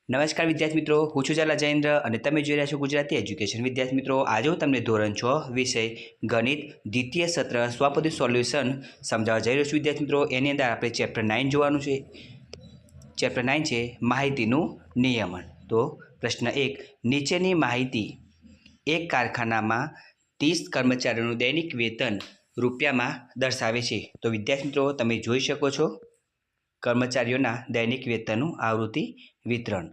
નમસ્કાર વિદ્યાર્થી મિત્રો, હું છું ઝાલા જયેન્દ્ર અને તમે જોઈ રહ્યા છો ગુજરાતી એજ્યુકેશન. વિદ્યાર્થી મિત્રો, આજે હું તમને ધોરણ 6 વિષય ગણિત દ્વિતીય સત્ર સ્વપદી સોલ્યુશન સમજાવવા જઈ રહ્યો છું. વિદ્યાર્થી મિત્રો, એની અંદર આપણે ચેપ્ટર 9 જોવાનું છે. ચેપ્ટર 9 છે માહિતીનું નિયમન. તો પ્રશ્ન 1, નીચેની માહિતી એક કારખાનામાં 30 કર્મચારીઓનું દૈનિક વેતન રૂપિયામાં દર્શાવે છે. તો વિદ્યાર્થી મિત્રો, તમે જોઈ શકો છો કર્મચારીઓના દૈનિક વેતનનું આવૃત્તિ વિતરણ.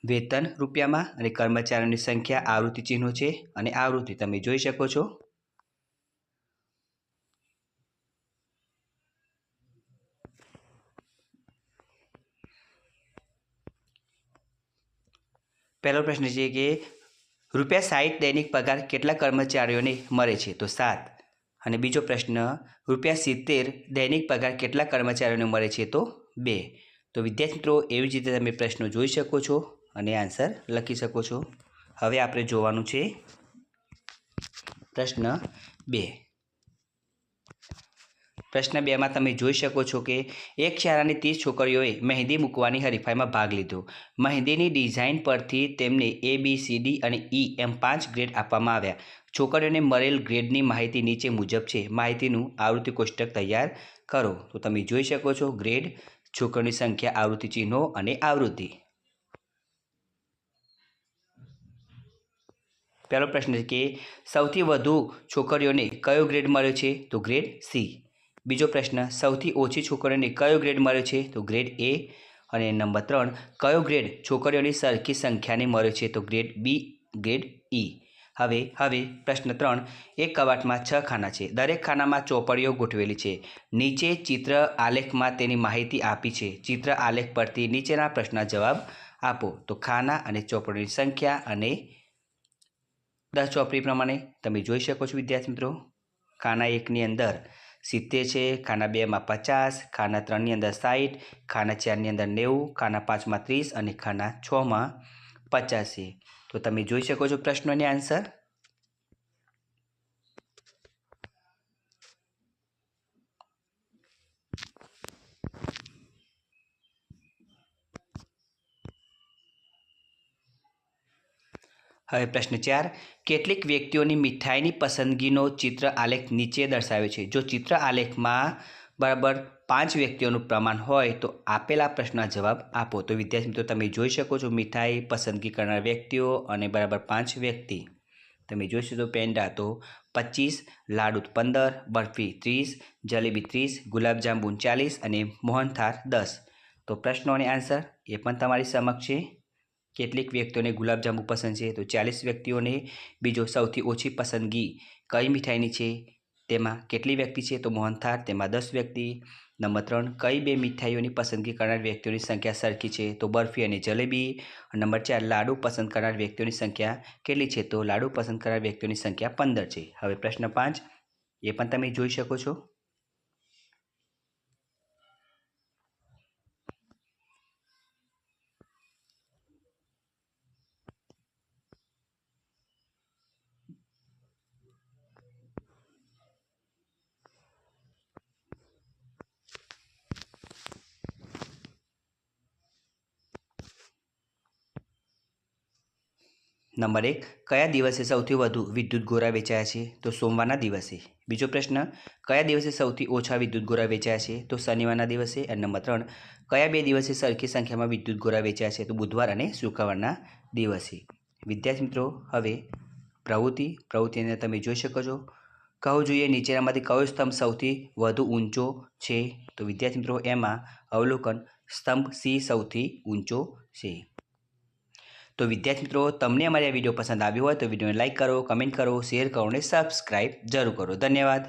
વેતન રૂપિયામાં અને કર્મચારીઓની સંખ્યા આવૃત્તિ ચિહ્નો છે અને આવૃત્તિ તમે જોઈ શકો છો. પહેલો પ્રશ્ન છે કે ₹60 દૈનિક પગાર કેટલા કર્મચારીઓને મળે છે? તો 7. અને બીજો પ્રશ્ન ₹70 દૈનિક પગાર કેટલા કર્મચારીઓને મળે છે? તો 2. તો વિદ્યાર્થી મિત્રો, એવી જ રીતે તમે પ્રશ્નો જોઈ શકો છો અને આન્સર લખી શકો છો. હવે આપણે જોવાનું છે પ્રશ્ન 2. પ્રશ્ન 2માં તમે જોઈ શકો છો કે એક શાળાની 30 છોકરીઓએ મહેંદી મૂકવાની હરીફાઈમાં ભાગ લીધો. મહેંદીની ડિઝાઇન પરથી તેમને ABCD અને E એમ 5 ગ્રેડ આપવામાં આવ્યા. છોકરીઓને મળેલ ગ્રેડની માહિતી નીચે મુજબ છે. માહિતીનું આવૃત્તિ કોષ્ટક તૈયાર કરો. તો તમે જોઈ શકો છો ગ્રેડ, છોકરીઓની સંખ્યા, આવૃત્તિ ચિહ્નો અને આવૃત્તિ. પહેલો પ્રશ્ન છે કે સૌથી વધુ છોકરીઓને કયો ગ્રેડ મળ્યો છે? તો ગ્રેડ C. બીજો પ્રશ્ન, સૌથી ઓછી છોકરીઓને કયો ગ્રેડ મળ્યો છે? તો ગ્રેડ A. અને નંબર 3, કયો ગ્રેડ છોકરીઓની સરખી સંખ્યાને મળ્યો છે? તો ગ્રેડ B, ગ્રેડ E. હવે પ્રશ્ન 3, એક કબાટમાં 6 ખાના છે. દરેક ખાનામાં ચોપડીઓ ગોઠવેલી છે. નીચે ચિત્ર આલેખમાં તેની માહિતી આપી છે. ચિત્ર આલેખ પરથી નીચેના પ્રશ્નના જવાબ આપો. તો ખાના અને ચોપડીઓની સંખ્યા અને 10 ચોપડી પ્રમાણે તમે જોઈ શકો છો વિદ્યાર્થી મિત્રો. ખાના 1ની અંદર 70 છે, ખાના 2માં 50, ખાના 3ની અંદર 60, ખાના 4ની અંદર 90, ખાના 5માં 30 અને ખાના 6માં 50 છે. તો તમે જોઈ શકો છો પ્રશ્નોની આન્સર. હવે પ્રશ્ન 4, કેટલીક વ્યક્તિઓની મીઠાઈની પસંદગીનો ચિત્ર આલેખ નીચે દર્શાવે છે. જો ચિત્ર આલેખમાં બરાબર 5 વ્યક્તિઓનું પ્રમાણ હોય તો આપેલા પ્રશ્નના જવાબ આપો. તો વિદ્યાર્થી મિત્રો, તમે જોઈ શકો છો મીઠાઈ પસંદગી કરનાર વ્યક્તિઓ અને બરાબર 5 વ્યક્તિ. તમે જોઈ શકો પેંડા તો 25, લાડુ 15, બરફી 30, જલેબી 30, ગુલાબજાંબુ 40 અને મોહનથાળ 10. તો પ્રશ્નોની આન્સર એ પણ તમારી સમક્ષ છે. કેટલીક વ્યક્તિઓને ગુલાબજાંબુ પસંદ છે તો 40 વ્યક્તિઓને. બીજો, સૌથી ઓછી પસંદગી કઈ મીઠાઈની છે તેમાં કેટલી વ્યક્તિ છે? તો મોહનથાળ, તેમાં 10 વ્યક્તિ. નંબર 3, કઈ 2 મીઠાઈઓની પસંદગી કરનાર વ્યક્તિઓની સંખ્યા સરખી છે? તો બરફી અને જલેબી. નંબર 4, લાડુ પસંદ કરનાર વ્યક્તિઓની સંખ્યા કેટલી છે? તો લાડુ પસંદ કરનાર વ્યક્તિઓની સંખ્યા 15 છે. હવે પ્રશ્ન 5 એ પણ તમે જોઈ શકો છો. નંબર 1, કયા દિવસે સૌથી વધુ વિદ્યુત ગોળા વેચાયા છે? તો સોમવારના દિવસે. બીજો પ્રશ્ન, કયા દિવસે સૌથી ઓછા વિદ્યુત ગોળા વેચાયા છે? તો શનિવારના દિવસે. અને નંબર 3, કયા 2 દિવસે સરખી સંખ્યામાં વિદ્યુત ગોળા વેચાયા છે? તો બુધવાર અને શુક્રવારના દિવસે. વિદ્યાર્થી મિત્રો, હવે પ્રવૃત્તિને તમે જોઈ શકો છો. કહો જોઈએ નીચેનામાંથી કયો સ્તંભ સૌથી વધુ ઊંચો છે? તો વિદ્યાર્થી મિત્રો, એમાં અવલોકન સ્તંભ C સૌથી ઊંચો છે. તો વિદ્યાર્થી મિત્રો, તમને અમારી આ વિડીયો પસંદ આવ્યો હોય તો વિડીયોને લાઇક કરો, કમેન્ટ કરો, શેર કરો અને સબસ્ક્રાઈબ જરૂર કરો. ધન્યવાદ.